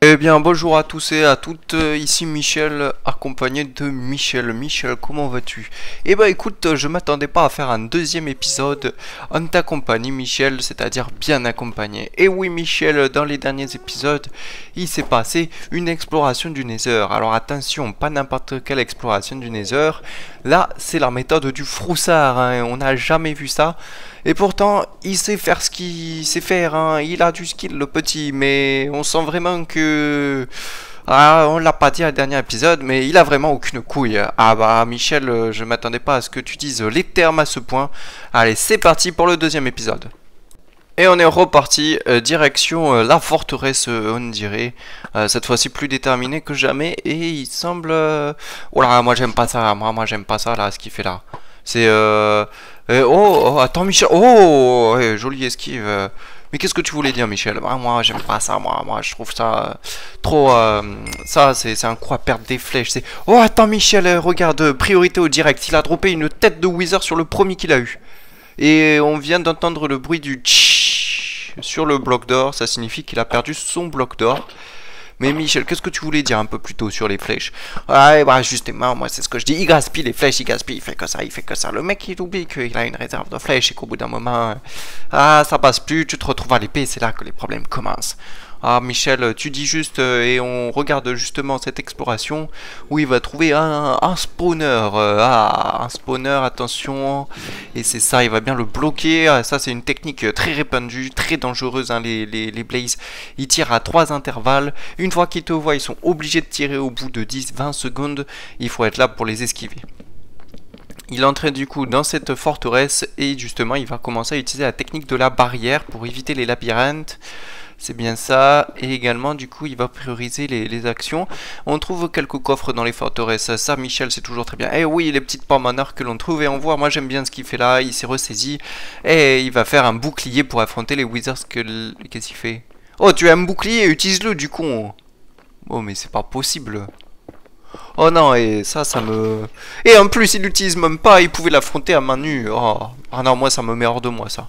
Eh bien, bonjour à tous et à toutes, ici Michel, accompagné de Michel. Michel, comment vas-tu? Eh ben écoute, je m'attendais pas à faire un deuxième épisode en ta compagnie, Michel, c'est-à-dire bien accompagné. Et oui, Michel, dans les derniers épisodes, il s'est passé une exploration du Nether. Alors attention, pas n'importe quelle exploration du Nether. Là, c'est la méthode du froussard, hein, on n'a jamais vu ça. Et pourtant, il sait faire ce qu'il sait faire, hein. Il a du skill, le petit, mais on sent vraiment que... Ah, on l'a pas dit à le dernier épisode, mais il a vraiment aucune couille. Ah bah, Michel, je m'attendais pas à ce que tu dises les termes à ce point. Allez, c'est parti pour le deuxième épisode. Et on est reparti, direction la forteresse, on dirait. Cette fois-ci plus déterminé que jamais, et il semble... Oh là, moi j'aime pas ça, moi j'aime pas ça, là, ce qu'il fait là. C'est oh, attends Michel. Oh, ouais, jolie esquive. Mais qu'est-ce que tu voulais dire, Michel? Ah, moi j'aime pas ça, moi je trouve ça trop... ça c'est un coup à perdre des flèches. C'est... Oh attends Michel, regarde, priorité au direct. Il a droppé une tête de Wither sur le premier qu'il a eu. Et on vient d'entendre le bruit du tch sur le bloc d'or. Ça signifie qu'il a perdu son bloc d'or. Mais Michel, qu'est-ce que tu voulais dire un peu plus tôt sur les flèches? Ouais, bah justement, moi c'est ce que je dis. Il gaspille les flèches, il gaspille, il fait que ça, il fait que ça. Le mec il oublie qu'il a une réserve de flèches et qu'au bout d'un moment, ah ça passe plus, tu te retrouves à l'épée, c'est là que les problèmes commencent. Ah Michel, tu dis juste et on regarde justement cette exploration où il va trouver un spawner. Un spawner, attention. Et c'est ça, il va bien le bloquer. Ah, ça c'est une technique très répandue, très dangereuse, hein, les Blaze. Ils tirent à 3 intervalles. Une fois qu'ils te voient, ils sont obligés de tirer au bout de 10-20 secondes. Il faut être là pour les esquiver. Il entre du coup dans cette forteresse et justement il va commencer à utiliser la technique de la barrière pour éviter les labyrinthes. C'est bien ça, et également du coup il va prioriser les actions. On trouve quelques coffres dans les forteresses, ça Michel c'est toujours très bien. Et oui, les petites pommes en or que l'on trouve, et on voit, moi j'aime bien ce qu'il fait là, il s'est ressaisi. Et il va faire un bouclier pour affronter les wizards. Qu'est-ce qu'il fait? Oh, tu as un bouclier, utilise-le du con. Oh mais c'est pas possible. Oh non, et ça me... Et en plus il l'utilise même pas, il pouvait l'affronter à main nue. Oh. Ah non, moi ça me met hors de moi ça.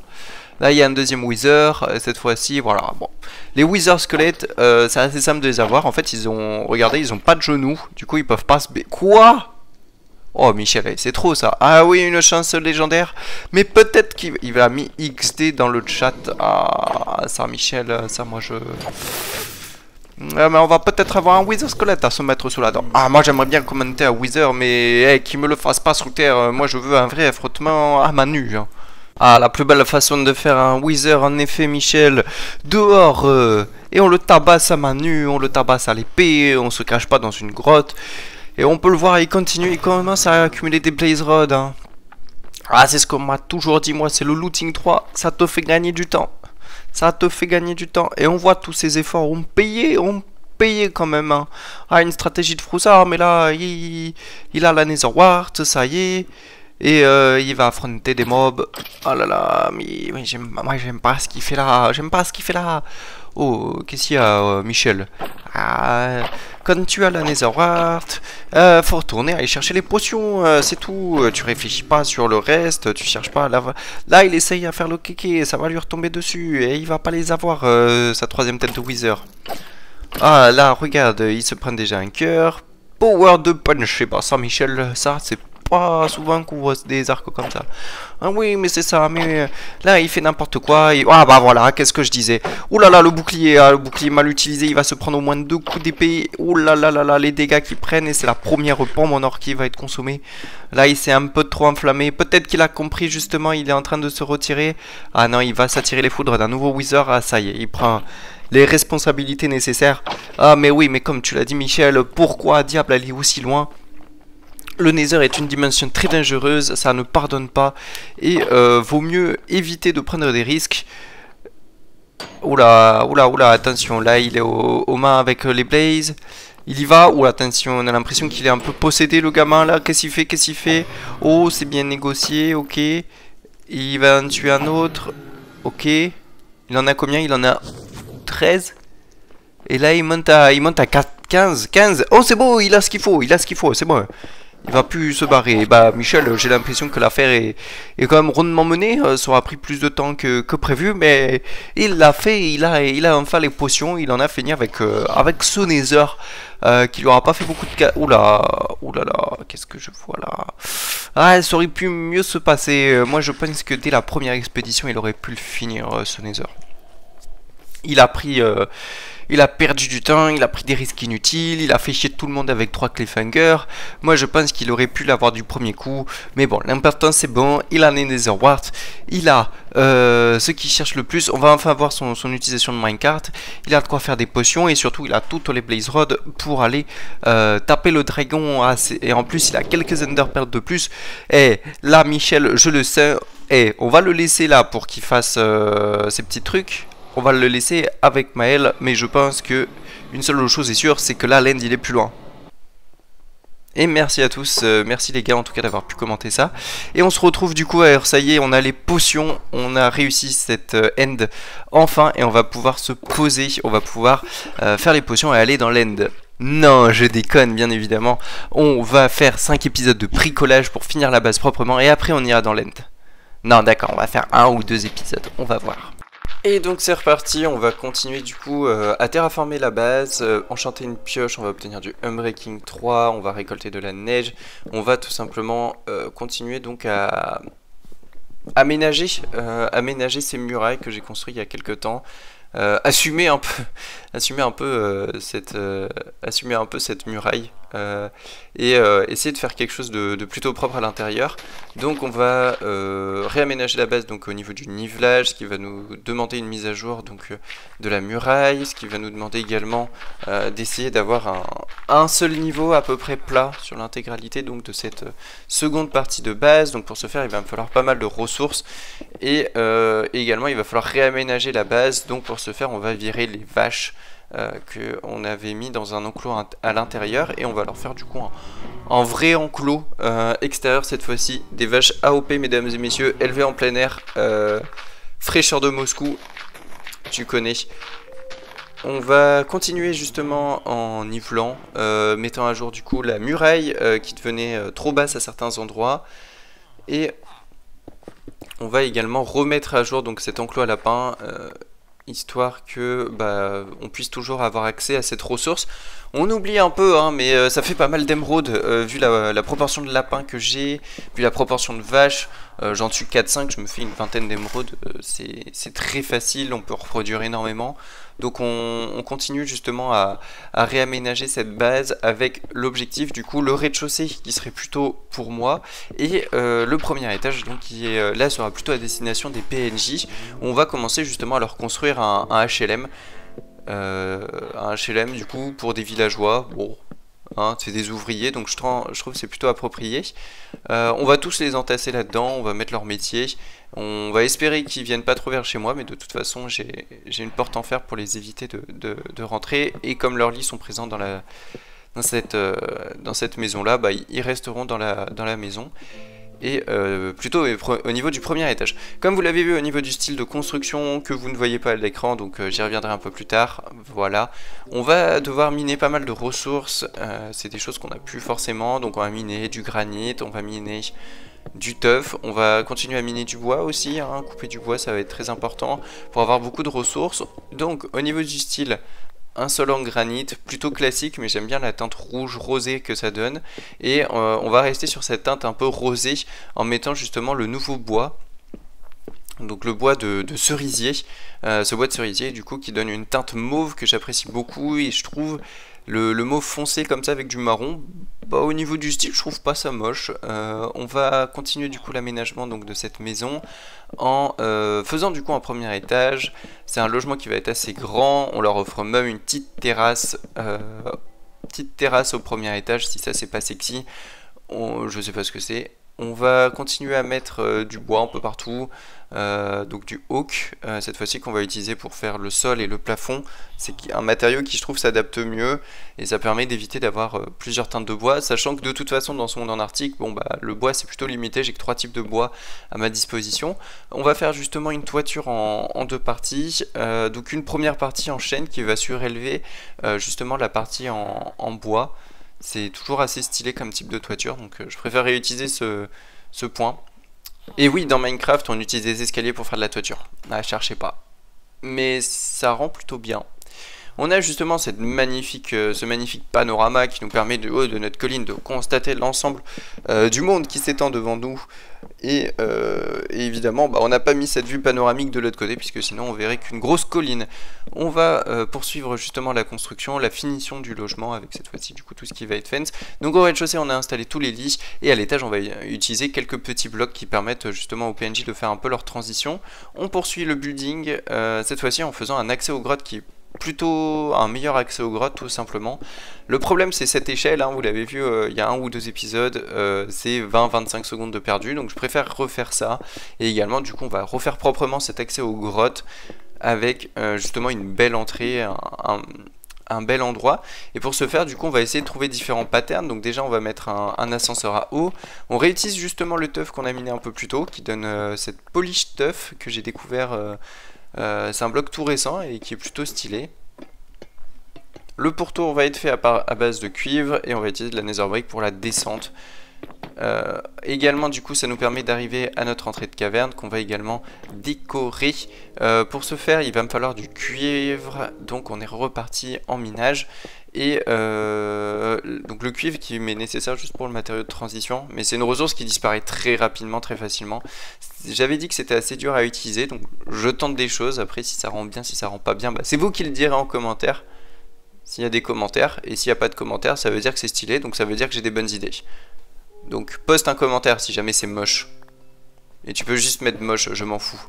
Là, il y a un deuxième Wither, cette fois-ci, voilà, bon. Les Wither squelettes, c'est assez simple de les avoir. En fait, ils ont, regardez, ils ont pas de genoux. Du coup, ils peuvent pas se... Quoi? Oh, Michel, c'est trop, ça. Ah oui, une chance légendaire. Mais peut-être qu'il a mis XD dans le chat. Ah, ça, Michel, ça, moi, je... mais on va peut-être avoir un Wither squelette à se mettre sous la dent. Ah, moi, j'aimerais bien commenter un Wither, mais hey, qu'il me le fasse pas sous terre. Moi, je veux un vrai affrontement à main nue, hein. Ah, la plus belle façon de faire un Wither, en effet, Michel. Dehors, et on le tabasse à main nue, on le tabasse à l'épée, on se cache pas dans une grotte. Et on peut le voir, il continue, il commence à accumuler des Blaze Rods. Hein. Ah, c'est ce qu'on m'a toujours dit, moi, c'est le looting 3. Ça te fait gagner du temps. Ça te fait gagner du temps. Et on voit tous ces efforts, on payait quand même. Hein. Ah, une stratégie de froussard, mais là, il a la Nether Wart, ça y est. Et il va affronter des mobs. Oh là là, mais moi j'aime pas ce qu'il fait là. J'aime pas ce qu'il fait là. Oh, qu'est-ce qu'il y a, Michel? Ah, quand tu as la Nether Wart, faut retourner aller chercher les potions, c'est tout. Tu réfléchis pas sur le reste, tu cherches pas. Là, il essaye à faire le kéké, ça va lui retomber dessus. Et il va pas les avoir, sa troisième tête de Wither. Ah, là, regarde, il se prend déjà un cœur. Power de punch. Et bah, ça, Michel, ça, c'est pas souvent qu'on voit des arcs comme ça. Ah oui, mais c'est ça, mais là il fait n'importe quoi. Ah bah voilà, qu'est-ce que je disais. Ouh là là, le bouclier mal utilisé, il va se prendre au moins 2 coups d'épée. Ouh là là là là, les dégâts qu'il prennent, et c'est la première pompe en or qui va être consommée. Là il s'est un peu trop enflammé. Peut-être qu'il a compris justement, il est en train de se retirer. Ah non, il va s'attirer les foudres d'un nouveau Wither. Ah ça y est, il prend les responsabilités nécessaires. Ah mais oui, mais comme tu l'as dit Michel, pourquoi diable aller aussi loin? Le Nether est une dimension très dangereuse, ça ne pardonne pas, et vaut mieux éviter de prendre des risques. Oula, oula, oula, attention, là il est aux mains avec les Blaze. Il y va, oula, attention, on a l'impression qu'il est un peu possédé le gamin là, qu'est-ce qu'il fait, qu'est-ce qu'il fait? Oh, c'est bien négocié, ok. Il va en tuer un autre, ok. Il en a combien? Il en a 13. Et là il monte à 15. Oh c'est bon, il a ce qu'il faut, c'est bon. il va plus se barrer. Et bah Michel, j'ai l'impression que l'affaire est quand même rondement menée. Ça aura pris plus de temps que prévu, mais il l'a fait. Il a enfin les potions. Il en a fini avec ce Nether qui lui aura pas fait beaucoup de cas. Oula là, qu'est-ce que je vois là? Ah, ça aurait pu mieux se passer. Moi, je pense que dès la première expédition, il aurait pu le finir ce Nether. Il a pris, il a perdu du temps, il a pris des risques inutiles, il a fait chier tout le monde avec 3 cliffhangers. Moi je pense qu'il aurait pu l'avoir du premier coup, mais bon, l'important c'est bon, il a un Netherwart, il a ce qu'il cherche le plus, on va enfin voir son utilisation de minecart, il a de quoi faire des potions et surtout il a toutes les blaze rods pour aller taper le dragon, et en plus il a quelques ender pearls de plus, et là Michel, je le sais, et on va le laisser là pour qu'il fasse ses petits trucs. On va le laisser avec Maël, mais je pense que une seule chose est sûre, c'est que là, l'end il est plus loin. Et merci à tous, merci les gars en tout cas d'avoir pu commenter ça. Et on se retrouve du coup, alors ça y est, on a les potions, on a réussi cette end enfin, et on va pouvoir se poser, on va pouvoir faire les potions et aller dans l'end. Non, je déconne bien évidemment, on va faire 5 épisodes de bricolage pour finir la base proprement, et après on ira dans l'end. Non d'accord, on va faire 1 ou 2 épisodes, on va voir. Et donc c'est reparti, on va continuer du coup à terraformer la base, enchanter une pioche, on va obtenir du Unbreaking 3, on va récolter de la neige, on va tout simplement continuer donc à aménager ces murailles que j'ai construites il y a quelques temps. Assumer un peu cette muraille et essayer de faire quelque chose de plutôt propre à l'intérieur. Donc on va réaménager la base donc au niveau du nivelage, ce qui va nous demander une mise à jour donc de la muraille, ce qui va nous demander également d'essayer d'avoir un seul niveau à peu près plat sur l'intégralité donc de cette seconde partie de base. Donc pour ce faire il va me falloir pas mal de ressources et également il va falloir réaménager la base. Donc pour ce faire on va virer les vaches qu'on avait mis dans un enclos à l'intérieur et on va leur faire du coup un vrai enclos extérieur cette fois-ci, des vaches AOP mesdames et messieurs, élevées en plein air, fraîcheur de Moscou, tu connais. On va continuer justement en nivelant, mettant à jour du coup la muraille qui devenait trop basse à certains endroits, et on va également remettre à jour donc cet enclos à lapins, histoire que on puisse toujours avoir accès à cette ressource. On oublie un peu, hein, mais ça fait pas mal d'émeraudes, vu la proportion de lapins que j'ai, vu la proportion de vaches, j'en tue 4-5, je me fais une vingtaine d'émeraudes, c'est très facile, on peut reproduire énormément. Donc on continue justement à réaménager cette base avec l'objectif du coup le rez-de-chaussée qui serait plutôt pour moi, et le premier étage donc qui est là sera plutôt à destination des PNJ. On va commencer justement à leur construire un HLM. Un HLM du coup pour des villageois, bon, hein, c'est des ouvriers donc je trouve que c'est plutôt approprié. On va tous les entasser là-dedans, on va mettre leur métier, on va espérer qu'ils viennent pas trop vers chez moi, mais de toute façon j'ai une porte en fer pour les éviter de rentrer, et comme leurs lits sont présents dans cette maison là, ils resteront dans la maison. Et plutôt au niveau du premier étage. Comme vous l'avez vu au niveau du style de construction que vous ne voyez pas à l'écran, donc j'y reviendrai un peu plus tard, voilà. On va devoir miner pas mal de ressources, c'est des choses qu'on n'a plus forcément, donc on va miner du granit, on va miner du teuf, on va continuer à miner du bois aussi, hein. Couper du bois ça va être très important pour avoir beaucoup de ressources. Donc au niveau du style, un sol en granit, plutôt classique, mais j'aime bien la teinte rouge rosée que ça donne. Et on va rester sur cette teinte un peu rosée en mettant justement le nouveau bois. Donc le bois de cerisier, ce bois de cerisier du coup qui donne une teinte mauve que j'apprécie beaucoup, et je trouve le mauve foncé comme ça avec du marron, au niveau du style je trouve pas ça moche. On va continuer du coup l'aménagement donc de cette maison en faisant du coup un premier étage. C'est un logement qui va être assez grand, on leur offre même une petite terrasse au premier étage. Si ça c'est pas sexy, je sais pas ce que c'est. On va continuer à mettre du bois un peu partout, donc du oak, cette fois-ci qu'on va utiliser pour faire le sol et le plafond. C'est un matériau qui je trouve s'adapte mieux, et ça permet d'éviter d'avoir plusieurs teintes de bois, sachant que de toute façon dans ce monde en Arctique, le bois c'est plutôt limité, j'ai que 3 types de bois à ma disposition. On va faire justement une toiture en 2 parties, donc une première partie en chêne qui va surélever justement la partie en bois. C'est toujours assez stylé comme type de toiture, donc je préfère réutiliser ce point. Et oui, dans Minecraft, on utilise des escaliers pour faire de la toiture. Ah, cherchez pas. Mais ça rend plutôt bien. On a justement ce magnifique panorama qui nous permet de haut de notre colline de constater l'ensemble du monde qui s'étend devant nous. Et évidemment, on n'a pas mis cette vue panoramique de l'autre côté puisque sinon on verrait qu'une grosse colline. On va poursuivre justement la construction, la finition du logement avec cette fois-ci du coup tout ce qui va être fence. Donc au rez-de-chaussée on a installé tous les lits et à l'étage on va utiliser quelques petits blocs qui permettent justement aux PNJ de faire un peu leur transition. On poursuit le building cette fois-ci en faisant un accès aux grottes qui est plutôt un meilleur accès aux grottes tout simplement. Le problème c'est cette échelle, hein, vous l'avez vu il y a un ou deux épisodes, c'est 20-25 secondes de perdu, donc je préfère refaire ça. Et également du coup on va refaire proprement cet accès aux grottes avec justement une belle entrée, un bel endroit. Et pour ce faire du coup on va essayer de trouver différents patterns. Donc déjà on va mettre un ascenseur à eau. On réutilise justement le tuff qu'on a miné un peu plus tôt qui donne cette polish tuff que j'ai découvert. C'est un bloc tout récent et qui est plutôt stylé. Le pourtour va être fait à base de cuivre et on va utiliser de la nether brick pour la descente. Également du coup ça nous permet d'arriver à notre entrée de caverne qu'on va également décorer. Pour ce faire il va me falloir du cuivre, donc on est reparti en minage. Et donc le cuivre qui m'est nécessaire juste pour le matériau de transition, mais c'est une ressource qui disparaît très rapidement, très facilement. J'avais dit que c'était assez dur à utiliser, donc je tente des choses. Après si ça rend bien, si ça rend pas bien, c'est vous qui le direz en commentaire. S'il y a des commentaires, et s'il n'y a pas de commentaires, ça veut dire que c'est stylé, donc ça veut dire que j'ai des bonnes idées. Donc poste un commentaire si jamais c'est moche. Et tu peux juste mettre moche, je m'en fous.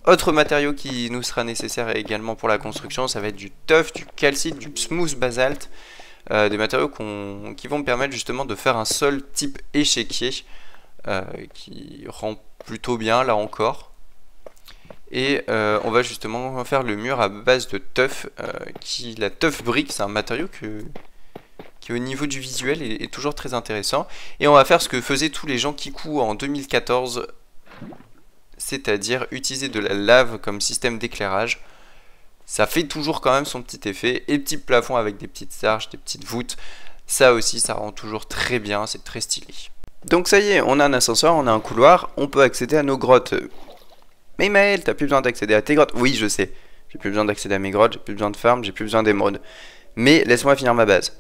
Autre matériau qui nous sera nécessaire également pour la construction, ça va être du tuff, du calcite, du smooth basalt. Des matériaux qui vont me permettre justement de faire un sol type échiquier. Qui rend plutôt bien là encore. Et on va justement faire le mur à base de tuff. La tuff brick, c'est un matériau qui au niveau du visuel est toujours très intéressant. Et on va faire ce que faisaient tous les gens Kiku en 2014. C'est-à-dire utiliser de la lave comme système d'éclairage. Ça fait toujours quand même son petit effet. Et petit plafond avec des petites arches, des petites voûtes. Ça aussi, ça rend toujours très bien, c'est très stylé. Donc ça y est, on a un ascenseur, on a un couloir, on peut accéder à nos grottes. Mais Maël, t'as plus besoin d'accéder à tes grottes. Oui, je sais. J'ai plus besoin d'accéder à mes grottes, j'ai plus besoin de farm, j'ai plus besoin d'émeraudes. Mais laisse-moi finir ma base.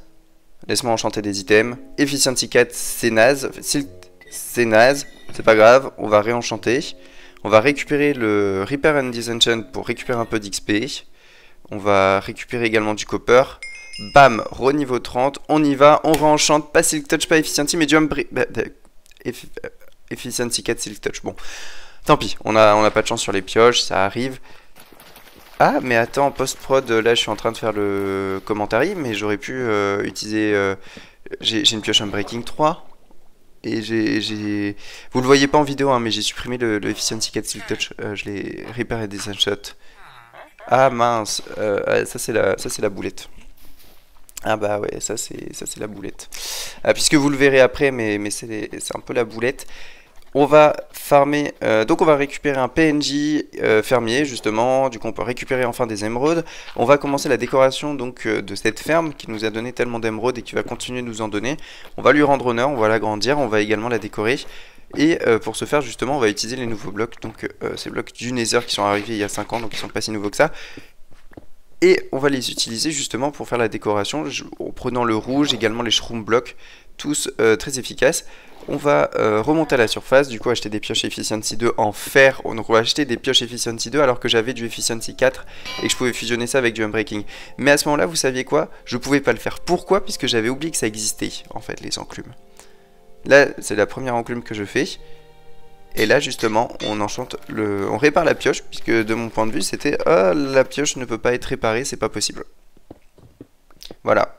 Laisse-moi enchanter des items. Efficiency 4, c'est naze. C'est naze, c'est pas grave, on va réenchanter. On va récupérer le Repair and Disenchant pour récupérer un peu d'XP. On va récupérer également du copper. Bam, re-niveau 30, on y va, on réenchante, pas Silk Touch, pas Efficiency, mais Jump Efficiency 4, Silk Touch, bon. Tant pis, on a pas de chance sur les pioches, ça arrive. Ah, mais attends, post-prod, là je suis en train de faire le commentary, mais j'aurais pu utiliser... j'ai une pioche Unbreaking 3. Et vous le voyez pas en vidéo, hein, mais j'ai supprimé le Efficiency 4 Silk Touch. Je l'ai réparé des Sunshot. Ah mince, ça c'est la boulette. Ah bah ouais, ça c'est la boulette. Puisque vous le verrez après, mais c'est un peu la boulette. On va farmer, donc on va récupérer un PNJ fermier justement, du coup on peut récupérer enfin des émeraudes. On va commencer la décoration donc de cette ferme qui nous a donné tellement d'émeraudes et qui va continuer de nous en donner. On va lui rendre honneur, on va l'agrandir, on va également la décorer. Et pour ce faire justement on va utiliser les nouveaux blocs, donc ces blocs du Nether qui sont arrivés il y a 5 ans, donc ils sont pas si nouveaux que ça. Et on va les utiliser justement pour faire la décoration en prenant le rouge, également les shroom blocks, tous très efficaces. On va remonter à la surface, du coup acheter des pioches Efficiency 2 en fer. Donc on va acheter des pioches Efficiency 2 alors que j'avais du Efficiency 4 et que je pouvais fusionner ça avec du Unbreaking. Mais à ce moment-là, vous saviez quoi? Je pouvais pas le faire. Pourquoi? Puisque j'avais oublié que ça existait, en fait, les enclumes. Là, c'est la première enclume que je fais. Et là, justement, on répare la pioche, puisque de mon point de vue, c'était « Ah, la pioche ne peut pas être réparée, c'est pas possible. » Voilà.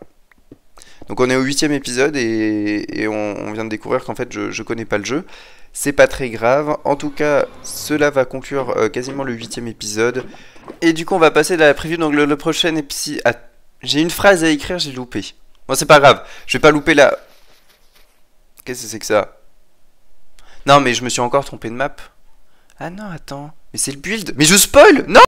Donc on est au 8e épisode et on vient de découvrir qu'en fait je connais pas le jeu. C'est pas très grave. En tout cas, cela va conclure quasiment le 8e épisode. Et du coup on va passer à la preview. Donc le prochain épisode... Ah, j'ai une phrase à écrire, j'ai loupé. Bon c'est pas grave, je vais pas louper la... Qu'est-ce que c'est que ça? Non mais je me suis encore trompé de map. Ah non attends, mais c'est le build. Mais je spoil. Non.